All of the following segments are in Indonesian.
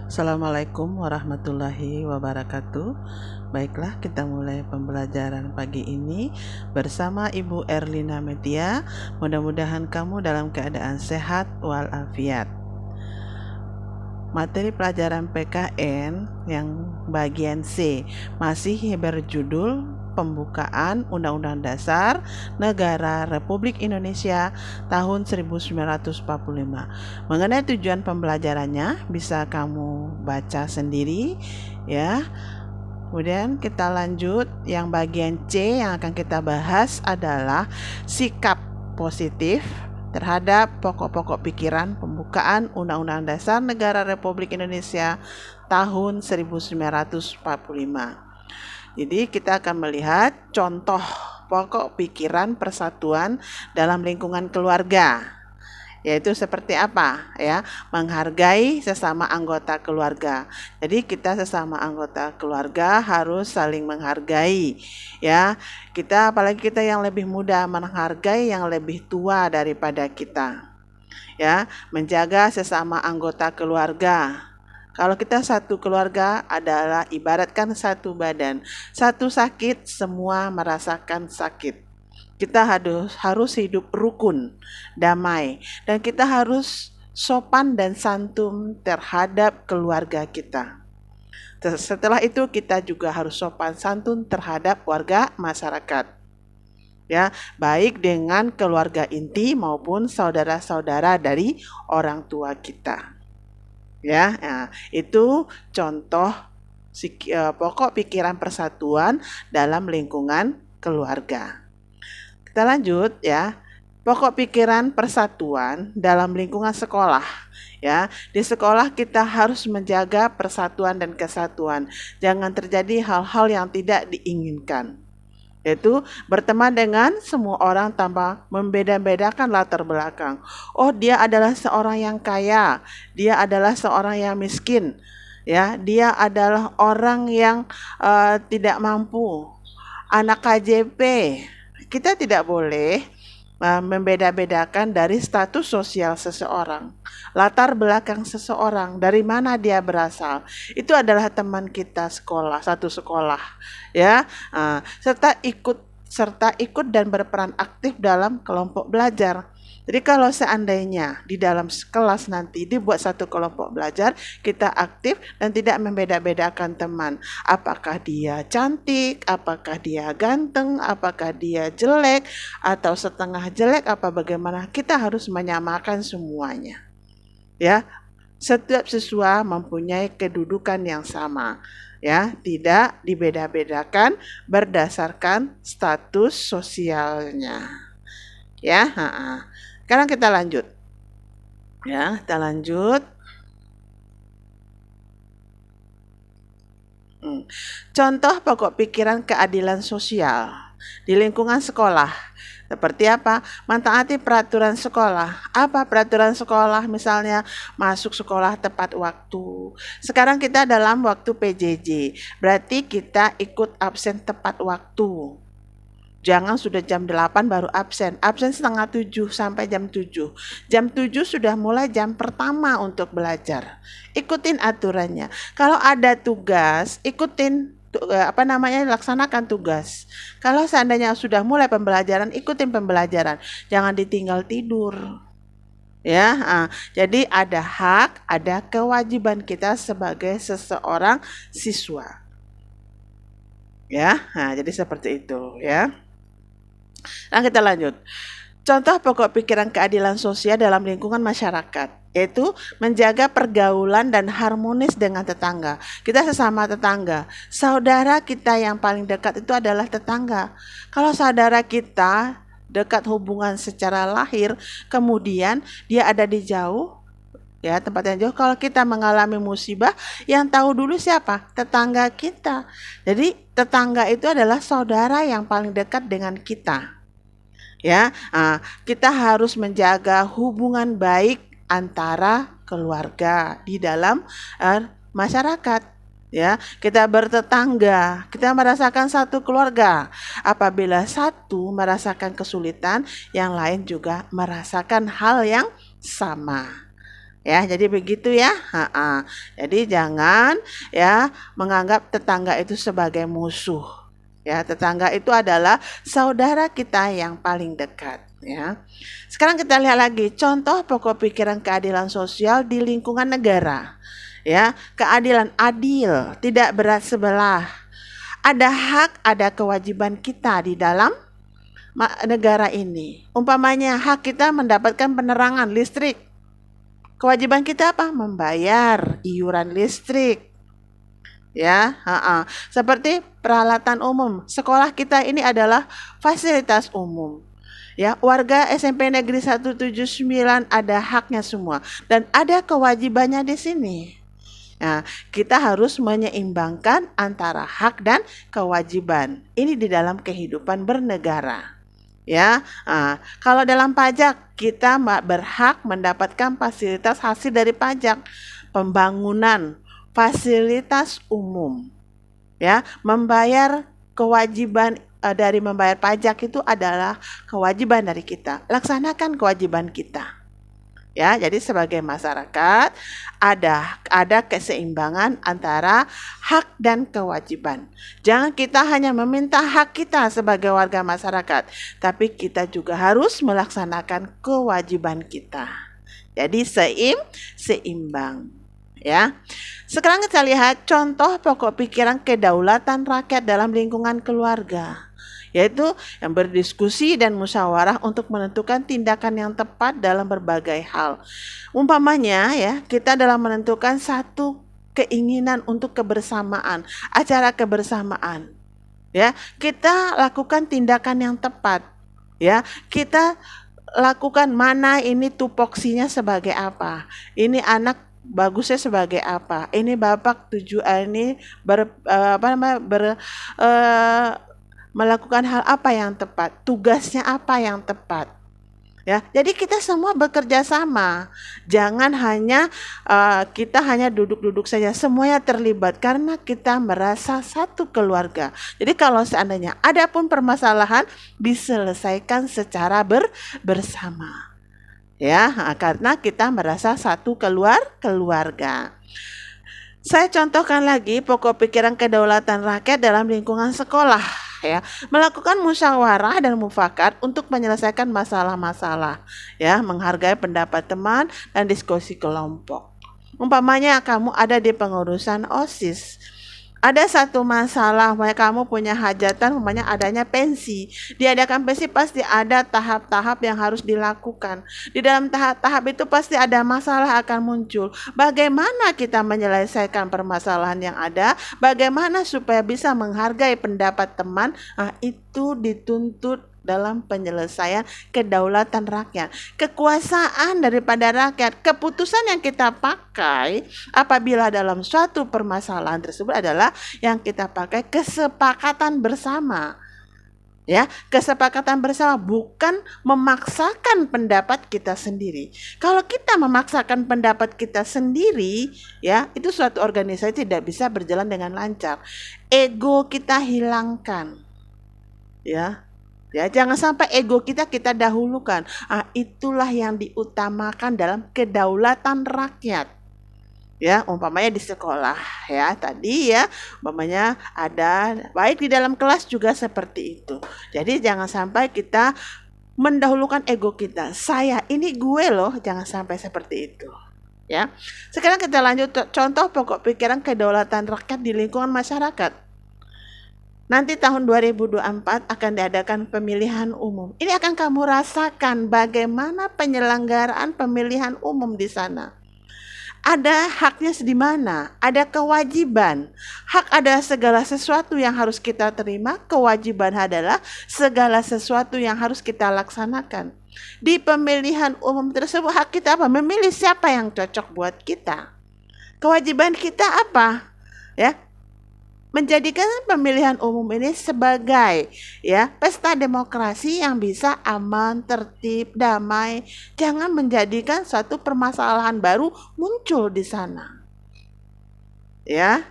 Assalamualaikum warahmatullahi wabarakatuh. Baiklah, kita mulai pembelajaran pagi ini bersama Ibu Erlina Metia. Mudah-mudahan kamu dalam keadaan sehat walafiat. Materi pelajaran PKN yang bagian C masih berjudul Pembukaan Undang-Undang Dasar Negara Republik Indonesia tahun 1945. Mengenai tujuan pembelajarannya bisa kamu baca sendiri ya. Kemudian kita lanjut, yang bagian C yang akan kita bahas adalah sikap positif terhadap pokok-pokok pikiran pembukaan Undang-Undang Dasar Negara Republik Indonesia tahun 1945. Jadi kita akan melihat contoh pokok pikiran persatuan dalam lingkungan keluarga, yaitu seperti apa ya, menghargai sesama anggota keluarga. Jadi kita sesama anggota keluarga harus saling menghargai ya. Apalagi kita yang lebih muda, menghargai yang lebih tua daripada kita ya. Menjaga sesama anggota keluarga. Kalau kita satu keluarga adalah ibaratkan satu badan. Satu sakit, semua merasakan sakit. Kita harus hidup rukun, damai, dan kita harus sopan dan santun terhadap keluarga kita. Setelah itu kita juga harus sopan santun terhadap warga masyarakat. Ya, baik dengan keluarga inti maupun saudara-saudara dari orang tua kita. Ya, nah, itu contoh pokok pikiran persatuan dalam lingkungan keluarga. Kita lanjut ya. Pokok pikiran persatuan dalam lingkungan sekolah ya. Di sekolah kita harus menjaga persatuan dan kesatuan. Jangan terjadi hal-hal yang tidak diinginkan, yaitu berteman dengan semua orang tanpa membeda-bedakan latar belakang. Oh, dia adalah seorang yang kaya, dia adalah seorang yang miskin, ya, dia adalah orang yang tidak mampu, anak KJP. Kita tidak boleh membeda-bedakan dari status sosial seseorang, latar belakang seseorang, dari mana dia berasal. Itu adalah teman kita satu sekolah ya. Serta ikut dan berperan aktif dalam kelompok belajar. Jadi kalau seandainya di dalam kelas nanti dibuat satu kelompok belajar, kita aktif dan tidak membeda-bedakan teman. Apakah dia cantik, apakah dia ganteng, apakah dia jelek, atau setengah jelek, apa bagaimana, kita harus menyamakan semuanya. Ya, setiap siswa mempunyai kedudukan yang sama. Ya, tidak dibeda-bedakan berdasarkan status sosialnya. Ya, sekarang kita lanjut. Ya, kita lanjut. Contoh pokok pikiran keadilan sosial di lingkungan sekolah. Seperti apa? Mentaati peraturan sekolah. Apa peraturan sekolah? Misalnya masuk sekolah tepat waktu. Sekarang kita dalam waktu PJJ. Berarti kita ikut absen tepat waktu. Jangan sudah jam 8 baru absen. Absen setengah 7 sampai jam 7. Jam 7 sudah mulai jam pertama untuk belajar. Ikutin aturannya. Kalau ada tugas, laksanakan tugas. Kalau seandainya sudah mulai pembelajaran, ikutin pembelajaran. Jangan ditinggal tidur. Ya, jadi ada hak, ada kewajiban kita sebagai seseorang siswa. Ya, jadi seperti itu ya. Nah, kita lanjut. Contoh pokok pikiran keadilan sosial dalam lingkungan masyarakat, yaitu menjaga pergaulan dan harmonis dengan tetangga. Kita sesama tetangga. Saudara kita yang paling dekat itu adalah tetangga. Kalau saudara kita dekat hubungan secara lahir, kemudian dia ada di jauh, ya, tempat yang jauh, kalau kita mengalami musibah, yang tahu dulu siapa? Tetangga kita. Jadi tetangga itu adalah saudara yang paling dekat dengan kita. Ya, kita harus menjaga hubungan baik antara keluarga di dalam masyarakat. Ya, kita bertetangga, kita merasakan satu keluarga. Apabila satu merasakan kesulitan, yang lain juga merasakan hal yang sama. Ya, jadi begitu ya. Jadi jangan ya menganggap tetangga itu sebagai musuh. Ya, tetangga itu adalah saudara kita yang paling dekat. Ya. Sekarang kita lihat lagi contoh pokok pikiran keadilan sosial di lingkungan negara. Ya, keadilan adil, tidak berat sebelah. Ada hak, ada kewajiban kita di dalam negara ini. Umpamanya hak kita mendapatkan penerangan listrik. Kewajiban kita apa? Membayar iuran listrik. Ya, seperti peralatan umum. Sekolah kita ini adalah fasilitas umum. Ya, warga SMP Negeri 179 ada haknya semua dan ada kewajibannya di sini. Nah, kita harus menyeimbangkan antara hak dan kewajiban. Ini di dalam kehidupan bernegara. Ya, kalau dalam pajak kita berhak mendapatkan fasilitas hasil dari pajak, pembangunan, fasilitas umum. Ya, membayar kewajiban dari membayar pajak itu adalah kewajiban dari kita. Laksanakan kewajiban kita. Ya, jadi sebagai masyarakat ada keseimbangan antara hak dan kewajiban. Jangan kita hanya meminta hak kita sebagai warga masyarakat, tapi kita juga harus melaksanakan kewajiban kita. Jadi seimbang. Ya. Sekarang kita lihat contoh pokok pikiran kedaulatan rakyat dalam lingkungan keluarga, yaitu yang berdiskusi dan musyawarah untuk menentukan tindakan yang tepat dalam berbagai hal. Umpamanya ya, kita dalam menentukan satu keinginan untuk kebersamaan, acara kebersamaan. Ya, kita lakukan tindakan yang tepat. Ya, kita lakukan mana ini tupoksinya sebagai apa. Ini anak bagusnya sebagai apa. Ini bapak ini melakukan hal apa yang tepat, tugasnya apa yang tepat. Ya, jadi kita semua bekerja sama. Jangan hanya kita hanya duduk-duduk saja, semuanya terlibat karena kita merasa satu keluarga. Jadi kalau seandainya ada pun permasalahan diselesaikan secara bersama. Ya, karena kita merasa satu keluarga. Saya contohkan lagi pokok pikiran kedaulatan rakyat dalam lingkungan sekolah. Ya, melakukan musyawarah dan mufakat untuk menyelesaikan masalah-masalah, ya, menghargai pendapat teman dan diskusi kelompok. Umpamanya kamu ada di pengurusan OSIS, ada satu masalah, kamu punya hajatan, umpamanya adanya pensi. Diadakan pensi pasti ada tahap-tahap yang harus dilakukan. Di dalam tahap-tahap itu pasti ada masalah akan muncul. Bagaimana kita menyelesaikan permasalahan yang ada? Bagaimana supaya bisa menghargai pendapat teman? Itu dituntut dalam penyelesaian kedaulatan rakyat, kekuasaan daripada rakyat. Keputusan yang kita pakai apabila dalam suatu permasalahan tersebut adalah yang kita pakai kesepakatan bersama. Ya, kesepakatan bersama, bukan memaksakan pendapat kita sendiri. Kalau kita memaksakan pendapat kita sendiri, ya, itu suatu organisasi tidak bisa berjalan dengan lancar. Ego kita hilangkan. Ya, jangan sampai ego kita dahulukan. Itulah yang diutamakan dalam kedaulatan rakyat. Ya, umpamanya di sekolah, ya, tadi ya, umpamanya ada baik di dalam kelas juga seperti itu. Jadi jangan sampai kita mendahulukan ego kita. Saya ini gue loh, jangan sampai seperti itu. Ya. Sekarang kita lanjut contoh pokok pikiran kedaulatan rakyat di lingkungan masyarakat. Nanti tahun 2024 akan diadakan pemilihan umum. Ini akan kamu rasakan bagaimana penyelenggaraan pemilihan umum di sana. Ada haknya di mana? Ada kewajiban. Hak adalah segala sesuatu yang harus kita terima. Kewajiban adalah segala sesuatu yang harus kita laksanakan. Di pemilihan umum tersebut hak kita apa? Memilih siapa yang cocok buat kita. Kewajiban kita apa? Ya, menjadikan pemilihan umum ini sebagai ya pesta demokrasi yang bisa aman, tertib, damai. Jangan menjadikan suatu permasalahan baru muncul di sana. Ya,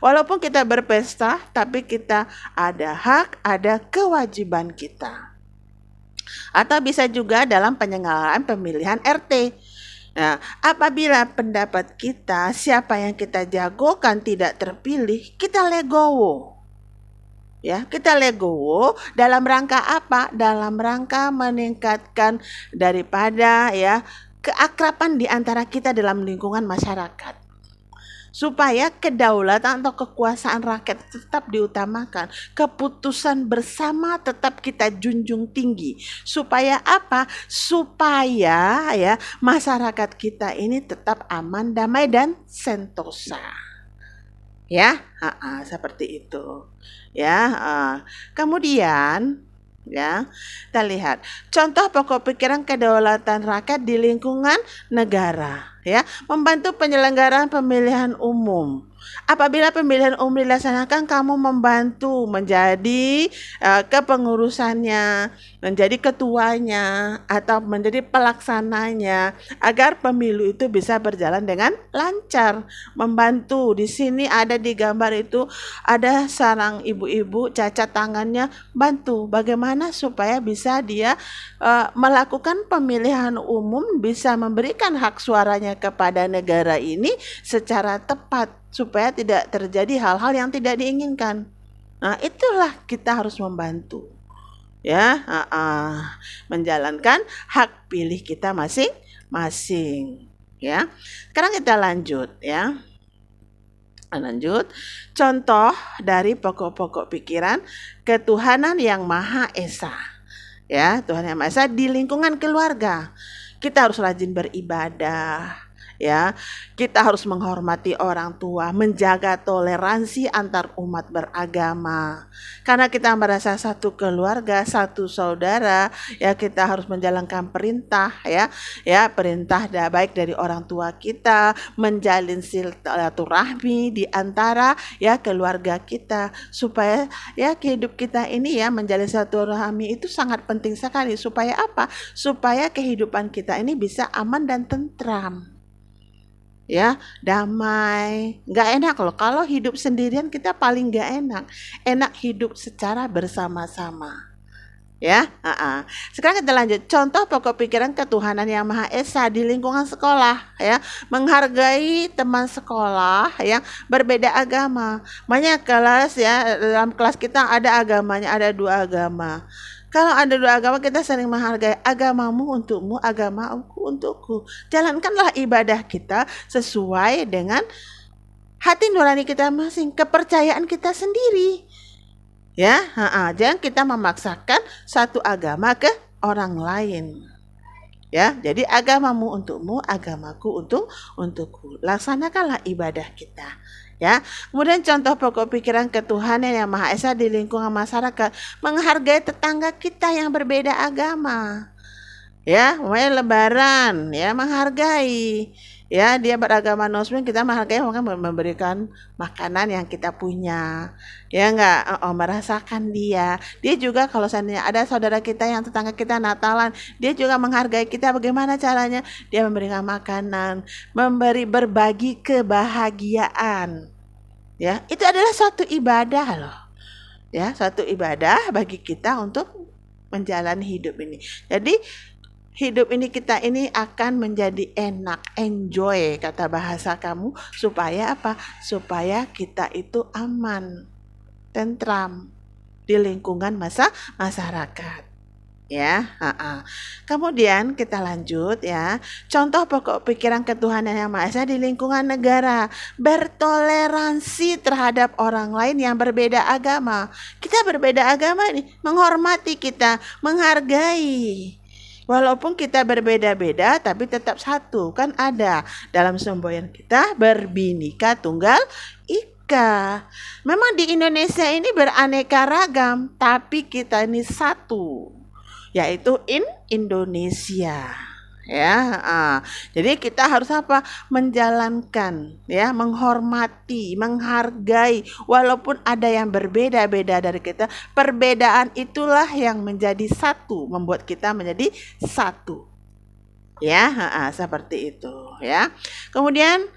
walaupun kita berpesta, tapi kita ada hak, ada kewajiban kita. Atau bisa juga dalam penyelenggaraan pemilihan RT. Nah, apabila pendapat kita, siapa yang kita jagokan tidak terpilih, kita legowo. Ya, kita legowo dalam rangka apa? Dalam rangka meningkatkan daripada ya keakraban di antara kita dalam lingkungan masyarakat. Supaya kedaulatan atau kekuasaan rakyat tetap diutamakan, keputusan bersama tetap kita junjung tinggi. Supaya apa? Supaya ya masyarakat kita ini tetap aman, damai dan sentosa. Ya, seperti itu. Ya, kemudian ya kita lihat contoh pokok pikiran kedaulatan rakyat di lingkungan negara, ya, membantu penyelenggaraan pemilihan umum. Apabila pemilihan umum dilaksanakan, kamu membantu menjadi kepengurusannya, menjadi ketuanya, atau menjadi pelaksananya, agar pemilu itu bisa berjalan dengan lancar. Membantu, di sini ada di gambar itu ada seorang ibu-ibu cacat tangannya, bantu bagaimana supaya bisa dia melakukan pemilihan umum, bisa memberikan hak suaranya kepada negara ini secara tepat supaya tidak terjadi hal-hal yang tidak diinginkan. Nah, itulah kita harus membantu, ya, menjalankan hak pilih kita masing-masing, ya. Sekarang kita lanjut, ya. Lanjut, contoh dari pokok-pokok pikiran ketuhanan yang Maha Esa. Ya, Tuhan yang Maha Esa di lingkungan keluarga. Kita harus rajin beribadah, ya. Kita harus menghormati orang tua, menjaga toleransi antar umat beragama. Karena kita merasa satu keluarga, satu saudara, ya kita harus menjalankan perintah, ya. Ya, perintah baik dari orang tua kita, menjalin silaturahmi di antara ya keluarga kita, supaya ya kehidup kita ini ya menjalin silaturahmi itu sangat penting sekali. Supaya apa? Supaya kehidupan kita ini bisa aman dan tentram, ya, damai. Nggak enak loh kalau hidup sendirian, kita paling nggak enak hidup secara bersama-sama, ya. Sekarang kita lanjut, contoh pokok pikiran ketuhanan yang Maha Esa di lingkungan sekolah, ya, menghargai teman sekolah yang berbeda agama. Banyak kelas, ya, dalam kelas kita ada agamanya, ada 2 agama. Kalau ada 2 agama, kita sering menghargai, agamamu untukmu, agamaku untukku. Jalankanlah ibadah kita sesuai dengan hati nurani kita masing, kepercayaan kita sendiri. Ya, jangan kita memaksakan satu agama ke orang lain. Ya, jadi agamamu untukmu, agamaku untukku. Laksanakanlah ibadah kita. Ya, kemudian contoh pokok pikiran ketuhanan yang Maha Esa di lingkungan masyarakat, menghargai tetangga kita yang berbeda agama. Ya, mulai Lebaran, ya, menghargai. Ya, dia beragama Muslim, kita menghargai, maka memberikan makanan yang kita punya. Ya enggak, merasakan dia. Dia juga kalau seandainya ada saudara kita yang tetangga kita Natalan, dia juga menghargai kita. Bagaimana caranya? Dia memberikan makanan, berbagi kebahagiaan. Ya, itu adalah suatu ibadah loh. Ya, suatu ibadah bagi kita untuk menjalani hidup ini. Jadi hidup ini kita ini akan menjadi enak, enjoy kata bahasa kamu, supaya apa? Supaya kita itu aman, tentram di lingkungan masyarakat. Ya, kemudian kita lanjut, ya. Contoh pokok pikiran ketuhanan yang Maha Esa di lingkungan negara, bertoleransi terhadap orang lain yang berbeda agama. Kita berbeda agama nih, menghormati kita, menghargai. Walaupun kita berbeda-beda, tapi tetap satu. Kan ada dalam semboyan kita, Berbhinneka Tunggal Ika. Memang di Indonesia ini beraneka ragam, tapi kita ini satu, yaitu Indonesia. Ya, jadi kita harus apa? Menjalankan, ya, menghormati, menghargai, walaupun ada yang berbeda-beda dari kita. Perbedaan itulah yang menjadi satu, membuat kita menjadi satu. Ya, seperti itu, ya. Kemudian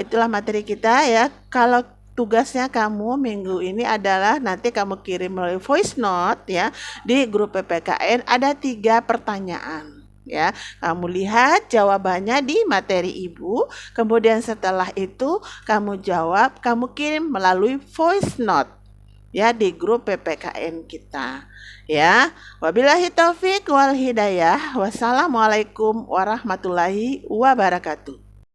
itulah materi kita, ya. Kalau tugasnya kamu minggu ini adalah nanti kamu kirim melalui voice note, ya, di grup PPKN, ada 3 pertanyaan. ya. Kamu lihat jawabannya di materi Ibu, kemudian setelah itu kamu jawab, kamu kirim melalui voice note ya di grup PPKN kita. Ya, wabillahi taufik wal hidayah. Wassalamualaikum warahmatullahi wabarakatuh.